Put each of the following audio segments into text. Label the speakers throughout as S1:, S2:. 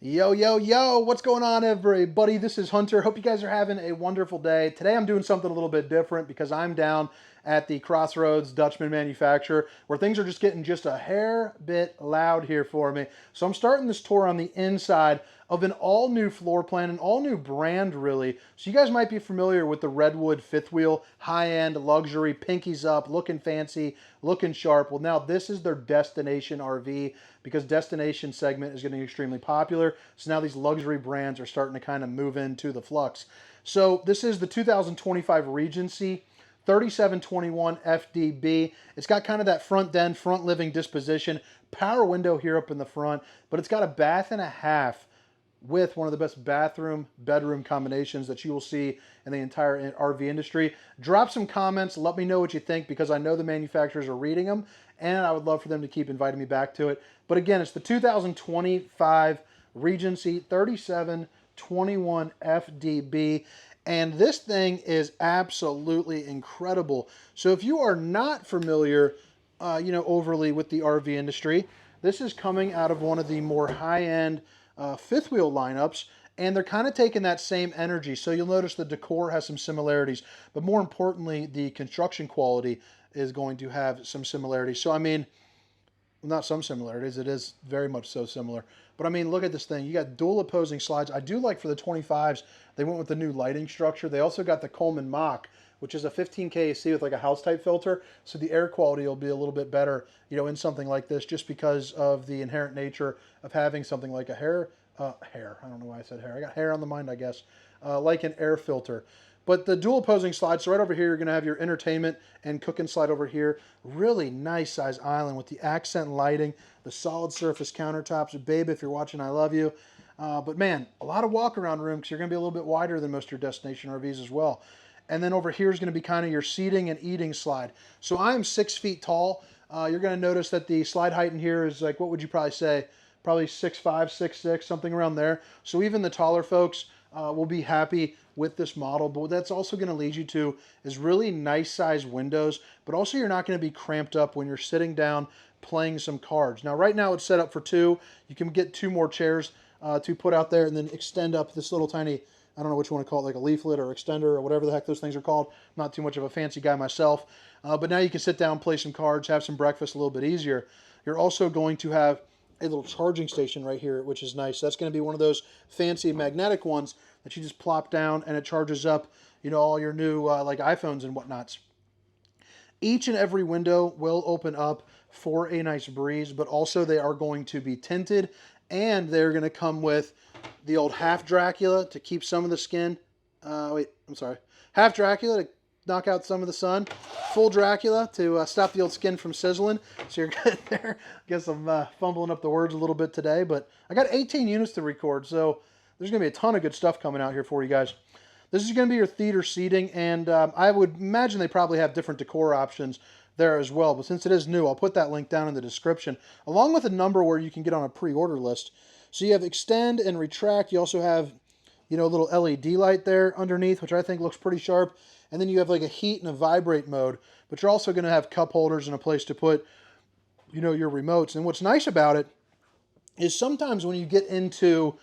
S1: Yo, yo, yo, what's going on, everybody? This is Hunter. Hope you guys are having a wonderful day. Today I'm doing something a little bit different because I'm down at the Crossroads Dutchman manufacturer where things are just getting just a hair bit loud here for me. So I'm starting this tour on the inside of an all new floor plan, an all new brand, really. So you guys might be familiar with the Redwood fifth wheel, high end, luxury, pinkies up, looking fancy, looking sharp. Well, now this is their destination RV because destination segment is getting extremely popular. So now these luxury brands are starting to kind of move into the flux. So this is the 2025 Regency 3721 FDB. It's got kind of that front den, front living disposition, power window here up in the front, but it's got a bath and a half with one of the best bathroom bedroom combinations that you will see in the entire RV industry. Drop some comments, let me know what you think, because I know the manufacturers are reading them and I would love for them to keep inviting me back to it. But again, it's the 2025 Regency 3721 FDB, and this thing is absolutely incredible. So if you are not familiar overly with the RV industry, this is coming out of one of the more high-end fifth wheel lineups, and they're kind of taking that same energy. So you'll notice the decor has some similarities, but more importantly, the construction quality is going to have some similarities. So I mean, not some similarities, it is very much so similar. But I mean, look at this thing. You got dual opposing slides. I do like for the 25s, they went with the new lighting structure. They also got the Coleman Mach, which is a 15K AC with like a house type filter. So the air quality will be a little bit better, in something like this, just because of the inherent nature of having something like a hair, I don't know why I said hair. I got hair on the mind, I guess, like an air filter. But the dual opposing slides, so right over here, you're going to have your entertainment and cooking slide over here. Really nice size island with the accent lighting, the solid surface countertops. Babe, if you're watching, I love you. But man, a lot of walk around room because you're going to be a little bit wider than most of your destination RVs as well. And then over here is going to be kind of your seating and eating slide. So I'm 6 feet tall. You're going to notice that the slide height in here is like, what would you probably say? Probably 6'5", 6'6", something around there. So even the taller folks will be happy with this model. But what that's also going to lead you to is really nice size windows, but also you're not going to be cramped up when you're sitting down playing some cards. Now right now it's set up for two. You can get two more chairs to put out there and then extend up this little tiny, I don't know what you want to call it, like a leaflet or extender or whatever the heck those things are called. I'm not too much of a fancy guy myself. But now you can sit down, play some cards, have some breakfast a little bit easier. You're also going to have a little charging station right here, which is nice. That's going to be one of those fancy magnetic ones that you just plop down and it charges up, all your new like iPhones and whatnots. Each and every window will open up for a nice breeze, but also they are going to be tinted and they're going to come with the old half Dracula to keep some of the skin. Half Dracula to knock out some of the sun. Full Dracula to stop the old skin from sizzling. So you're good there. I guess I'm fumbling up the words a little bit today, but I got 18 units to record, so there's going to be a ton of good stuff coming out here for you guys. This is going to be your theater seating, and I would imagine they probably have different decor options there as well. But since it is new, I'll put that link down in the description, along with a number where you can get on a pre-order list. So you have extend and retract. You also have, a little LED light there underneath, which I think looks pretty sharp. And then you have like a heat and a vibrate mode, but you're also going to have cup holders and a place to put, your remotes. And what's nice about it is sometimes when you get into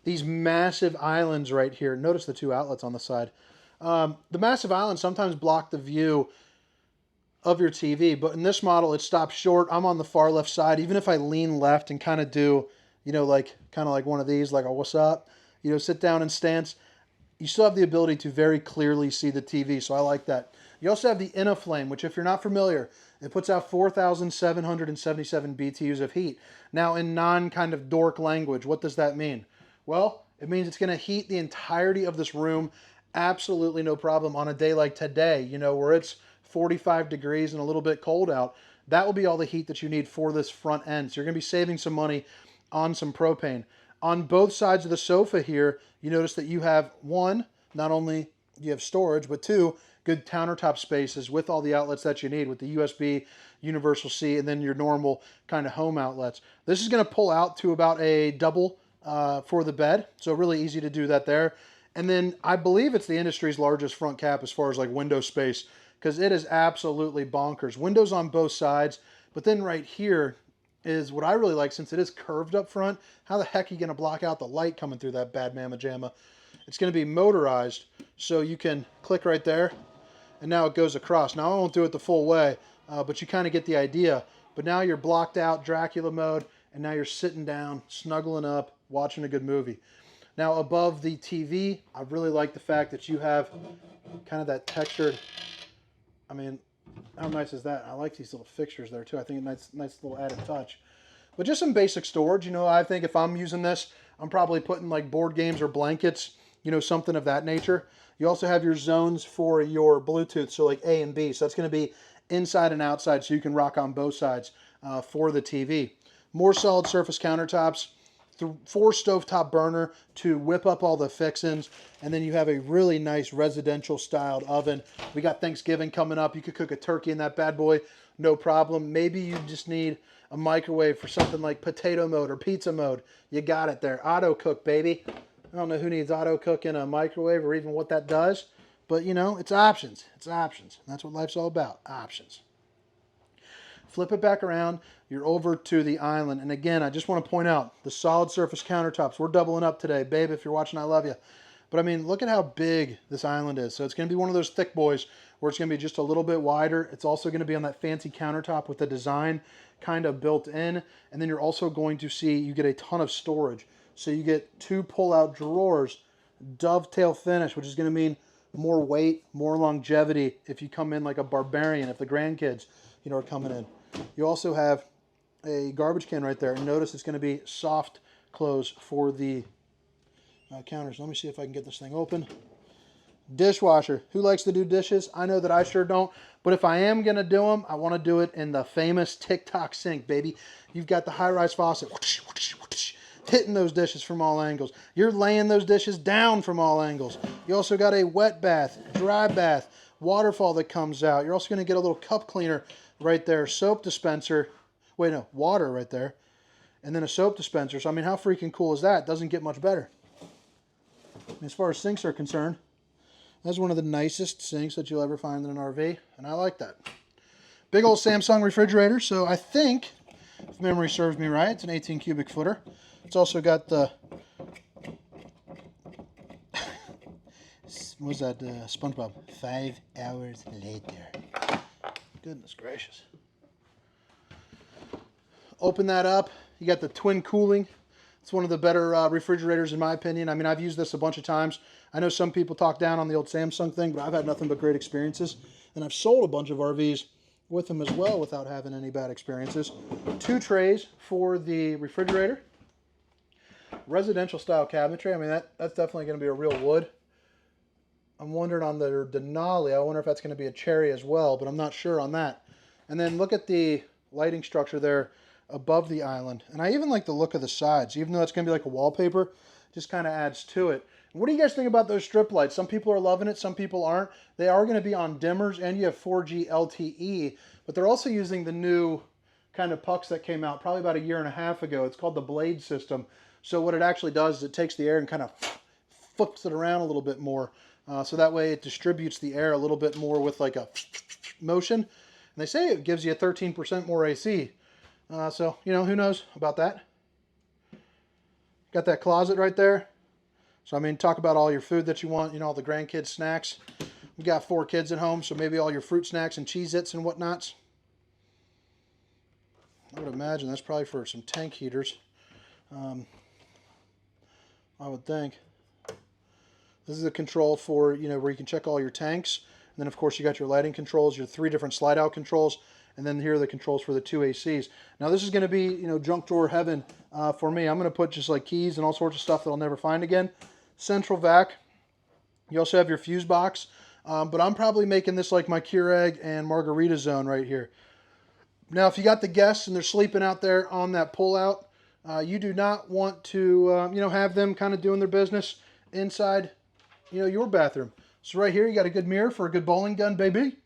S1: these massive islands right here, notice the two outlets on the side. The massive islands sometimes block the view of your TV, but in this model, it stops short. I'm on the far left side. Even if I lean left and kind of do, kind of like one of these, like a what's up, sit down in stance, you still have the ability to very clearly see the TV, so I like that. You also have the InnoFlame, which if you're not familiar, it puts out 4,777 BTUs of heat. Now, in non-kind of dork language, what does that mean? Well, it means it's going to heat the entirety of this room absolutely no problem on a day like today, where it's 45 degrees and a little bit cold out. That will be all the heat that you need for this front end. So you're going to be saving some money on some propane. On both sides of the sofa here, you notice that you have one, not only you have storage, but two, good countertop spaces with all the outlets that you need with the USB, universal C, and then your normal kind of home outlets. This is going to pull out to about a double for the bed, so really easy to do that there. And then I believe it's the industry's largest front cap as far as like window space, because it is absolutely bonkers. Windows on both sides, but then right here, is what I really like, since it is curved up front. How the heck are you going to block out the light coming through that bad mamma jamma? It's going to be motorized, so you can click right there, and now it goes across. Now I won't do it the full way, but you kind of get the idea. But now you're blocked out Dracula mode, and now you're sitting down, snuggling up, watching a good movie. Now above the TV, I really like the fact that you have kind of that textured, I mean, how nice is that? I like these little fixtures there too. I think a nice little added touch. But just some basic storage. You know, I think if I'm using this, I'm probably putting like board games or blankets, you know, something of that nature. You also have your zones for your Bluetooth, so like A and B. So that's going to be inside and outside, so you can rock on both sides for the TV. More solid surface countertops, 4 stovetop burner to whip up all the fixins, and then you have a really nice residential styled oven. We got Thanksgiving coming up. You could cook a turkey in that bad boy, no problem. Maybe you just need a microwave for something like potato mode or pizza mode. You got it there. Auto cook, baby. I don't know who needs auto cook in a microwave or even what that does, but you know, it's options. It's options. And that's what life's all about, options. Flip it back around, you're over to the island. And again, I just want to point out the solid surface countertops. We're doubling up today. Babe, if you're watching, I love you. But I mean, look at how big this island is. So it's going to be one of those thick boys where it's going to be just a little bit wider. It's also going to be on that fancy countertop with the design kind of built in. And then you're also going to see you get a ton of storage. So you get 2 pull-out drawers, dovetail finish, which is going to mean more weight, more longevity if you come in like a barbarian, if the grandkids, you know, are coming in. You also have a garbage can right there. And notice it's going to be soft close for the counters. Let me see if I can get this thing open. Dishwasher. Who likes to do dishes? I know that I sure don't. But if I am going to do them, I want to do it in the famous TikTok sink, baby. You've got the high-rise faucet. Whoosh, whoosh, whoosh, hitting those dishes from all angles. You're laying those dishes down from all angles. You also got a wet bath, dry bath, waterfall that comes out. You're also going to get a little cup cleaner right there, soap dispenser. Wait, no, water right there. And then a soap dispenser. So, I mean, how freaking cool is that? It doesn't get much better. As far as sinks are concerned, that's one of the nicest sinks that you'll ever find in an RV, and I like that. Big old Samsung refrigerator. So I think, if memory serves me right, it's an 18 cubic footer. It's also got the, what was that, SpongeBob? 5 hours later. Goodness gracious. Open that up. You got the twin cooling. It's one of the better refrigerators in my opinion. I mean, I've used this a bunch of times. I know some people talk down on the old Samsung thing, but I've had nothing but great experiences. And I've sold a bunch of RVs with them as well without having any bad experiences. 2 trays for the refrigerator. Residential style cabinetry. I mean, that's definitely going to be a real wood. I'm wondering on the Denali, I wonder if that's going to be a cherry as well, but I'm not sure on that. And then look at the lighting structure there above the island. And I even like the look of the sides, even though it's going to be like a wallpaper, just kind of adds to it. What do you guys think about those strip lights? Some people are loving it, some people aren't. They are going to be on dimmers, and you have 4G LTE, but they're also using the new kind of pucks that came out probably about 1.5 years ago. It's called the Blade system. So what it actually does is it takes the air and kind of flips it around a little bit more. So that way it distributes the air a little bit more with like a motion. And they say it gives you 13% more AC. So, you know, who knows about that? Got that closet right there. So, I mean, talk about all your food that you want, you know, all the grandkids' snacks. We got 4 kids at home, so maybe all your fruit snacks and Cheez-Its and whatnots. I would imagine that's probably for some tank heaters. I would think. This is a control for, you know, where you can check all your tanks. And then, of course, you got your lighting controls, your 3 different slide-out controls. And then here are the controls for the 2 ACs. Now, this is going to be, you know, junk drawer heaven for me. I'm going to put just like keys and all sorts of stuff that I'll never find again. Central vac. You also have your fuse box. But I'm probably making this like my Keurig and margarita zone right here. Now, if you got the guests and they're sleeping out there on that pull-out, you do not want to, you know, have them kind of doing their business inside, you know, your bathroom. So right here, you got a good mirror for a good bowling gun, baby.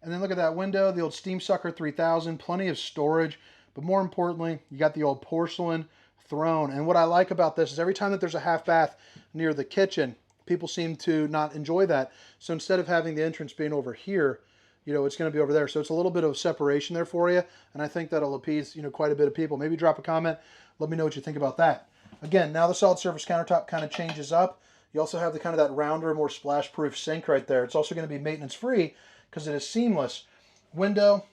S1: And then look at that window, the old Steam Sucker 3000, plenty of storage. But more importantly, you got the old porcelain throne. And what I like about this is every time that there's a half bath near the kitchen, people seem to not enjoy that. So instead of having the entrance being over here, you know, it's going to be over there. So it's a little bit of separation there for you. And I think that'll appease, you know, quite a bit of people. Maybe drop a comment. Let me know what you think about that. Again, now the solid surface countertop kind of changes up. You also have the kind of that rounder, more splash-proof sink right there. It's also going to be maintenance-free because it is seamless. Window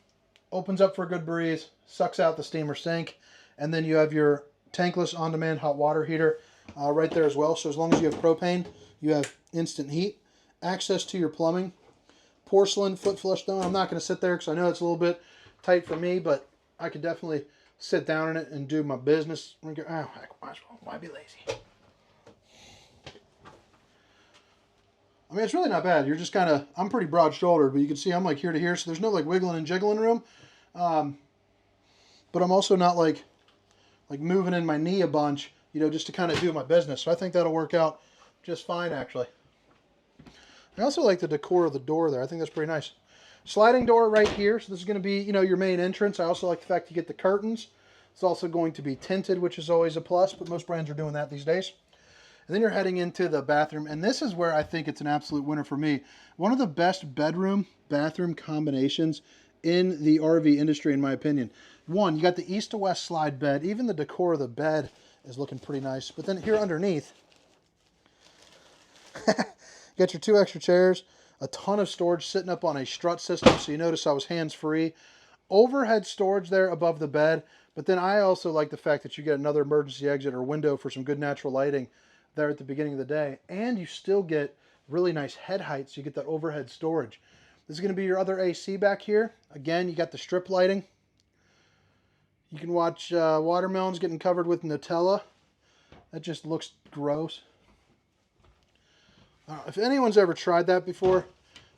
S1: opens up for a good breeze, sucks out the steamer sink, and then you have your tankless on-demand hot water heater right there as well. So as long as you have propane, you have instant heat. Access to your plumbing. Porcelain foot flush stone. I'm not going to sit there because I know it's a little bit tight for me, but I can definitely sit down in it and do my business. Oh, heck, why be lazy? I mean, it's really not bad. You're just kind of, I'm pretty broad-shouldered, but you can see I'm like here to here, so there's no like wiggling and jiggling room. But I'm also not like moving in my knee a bunch, you know, just to kind of do my business. So I think that'll work out just fine, actually. I also like the decor of the door there. I think that's pretty nice. Sliding door right here. So this is going to be, you know, your main entrance. I also like the fact you get the curtains. It's also going to be tinted, which is always a plus, but most brands are doing that these days. And then you're heading into the bathroom, and this is where I think it's an absolute winner for me. One of the best bedroom-bathroom combinations in the RV industry, in my opinion. One, you got the east to west slide bed. Even the decor of the bed is looking pretty nice. But then here underneath, you got your 2 extra chairs, a ton of storage sitting up on a strut system, so you notice I was hands-free. Overhead storage there above the bed, but then I also like the fact that you get another emergency exit or window for some good natural lighting there at the beginning of the day, and you still get really nice head height, so you get that overhead storage. This is going to be your other AC back here. Again, you got the strip lighting. You can watch watermelons getting covered with Nutella. That just looks gross. If anyone's ever tried that before,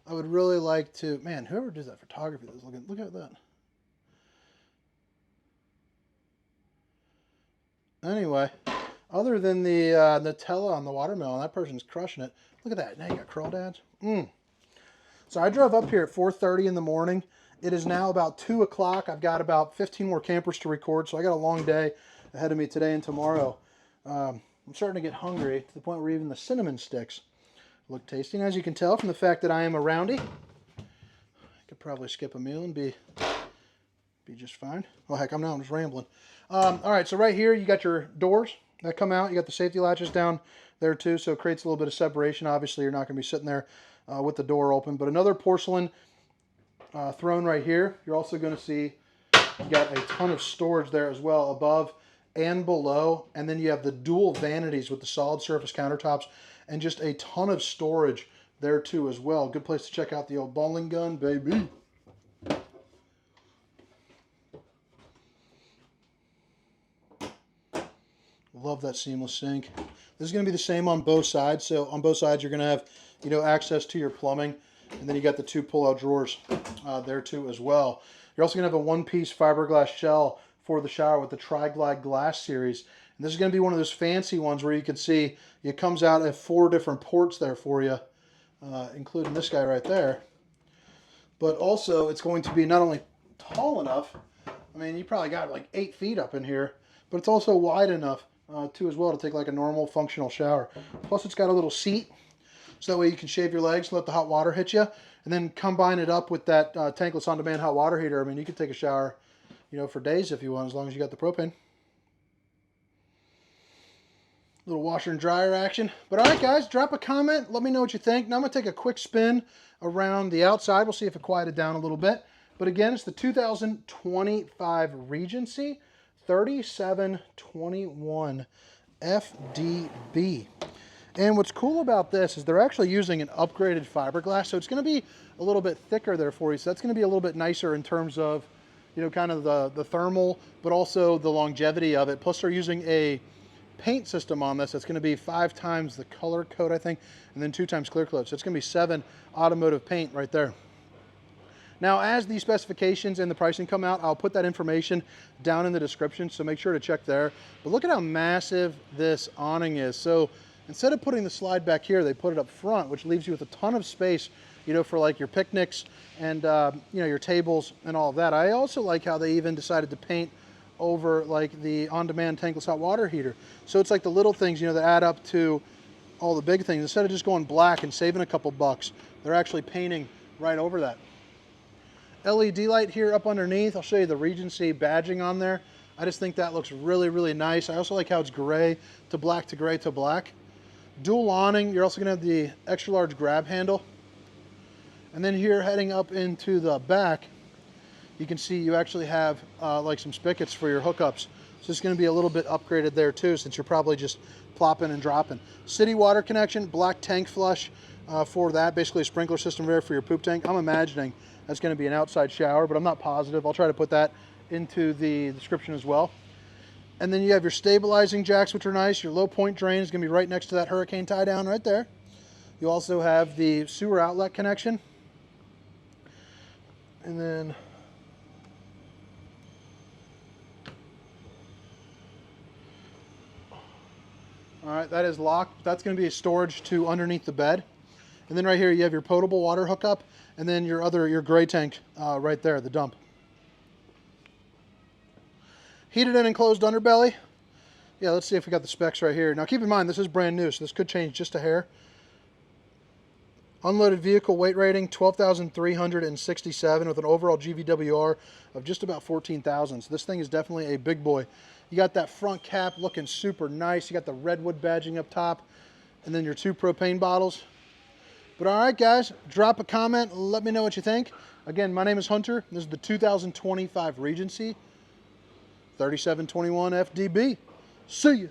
S1: I would really like to, man, whoever does that photography, look at that. Anyway, other than the Nutella on the watermelon, that person's crushing it. Look at that. Now you got crawdads. So I drove up here at 4:30 in the morning. It is now about 2 o'clock. I've got about 15 more campers to record, so I got a long day ahead of me today and tomorrow. I'm starting to get hungry to the point where even the cinnamon sticks look tasty. And as you can tell from the fact that I am a roundie, I could probably skip a meal and be just fine. Well, heck, I'm just rambling. All right, so right here you got your doors that come out. You got the safety latches down there too, so it creates a little bit of separation. Obviously, you're not going to be sitting there with the door open. But another porcelain throne right here. You're also going to see you got a ton of storage there as well, above and below. And then you have the dual vanities with the solid surface countertops and just a ton of storage there too as well. Good place to check out the old bowling gun, baby. Love that seamless sink. This is going to be the same on both sides. So on both sides, you're going to have, you know, access to your plumbing. And then you got the 2 pull-out drawers there too as well. You're also going to have a one-piece fiberglass shell for the shower with the Tri-Glide Glass series. And this is going to be one of those fancy ones where you can see it comes out at 4 different ports there for you, including this guy right there. But also, it's going to be not only tall enough, I mean, you probably got like 8 feet up in here, but it's also wide enough too as well to take like a normal functional shower. Plus, it's got a little seat, so that way you can shave your legs, let the hot water hit you, and then combine it up with that tankless on-demand hot water heater. I mean, you can take a shower, you know, for days if you want, as long as you got the propane. Little washer and dryer action. But all right, guys, drop a comment. Let me know what you think. Now I'm going to take a quick spin around the outside. We'll see if it quieted down a little bit. But again, it's the 2025 Regency 3721 FDB. And what's cool about this is they're actually using an upgraded fiberglass, so it's going to be a little bit thicker there for you. So that's going to be a little bit nicer in terms of, you know, kind of the thermal, but also the longevity of it. Plus they're using a paint system on this that's going to be 5 times the color coat, I think, and then 2 times clear coat. So it's going to be 7 automotive paint right there. Now, as the specifications and the pricing come out, I'll put that information down in the description, so make sure to check there. But look at how massive this awning is. So instead of putting the slide back here, they put it up front, which leaves you with a ton of space, you know, for like your picnics and, you know, your tables and all of that. I also like how they even decided to paint over like the on-demand tankless hot water heater. So it's like the little things, you know, that add up to all the big things. Instead of just going black and saving a couple bucks, they're actually painting right over that. LED light here up underneath. I'll show you the Regency badging on there. I just think that looks really, really nice. I also like how it's gray to black to gray to black. Dual awning. You're also going to have the extra large grab handle. And then here heading up into the back, you can see you actually have like some spigots for your hookups. So it's going to be a little bit upgraded there too, since you're probably just plopping and dropping. City water connection, black tank flush for that. Basically a sprinkler system there for your poop tank. I'm imagining that's going to be an outside shower, but I'm not positive. I'll try to put that into the description as well. And then you have your stabilizing jacks, which are nice. Your low point drain is going to be right next to that hurricane tie down right there. You also have the sewer outlet connection. And then all right, that is locked. That's going to be a storage to underneath the bed. And then right here you have your potable water hookup, and then your gray tank right there, the dump. Heated and enclosed underbelly. Yeah, let's see if we got the specs right here. Now keep in mind, this is brand new, so this could change just a hair. Unloaded vehicle weight rating, 12,367 with an overall GVWR of just about 14,000. So this thing is definitely a big boy. You got that front cap looking super nice. You got the Redwood badging up top, and then your 2 propane bottles. But all right, guys, drop a comment. Let me know what you think. Again, my name is Hunter. This is the 2025 Regency 3721FDB. See ya.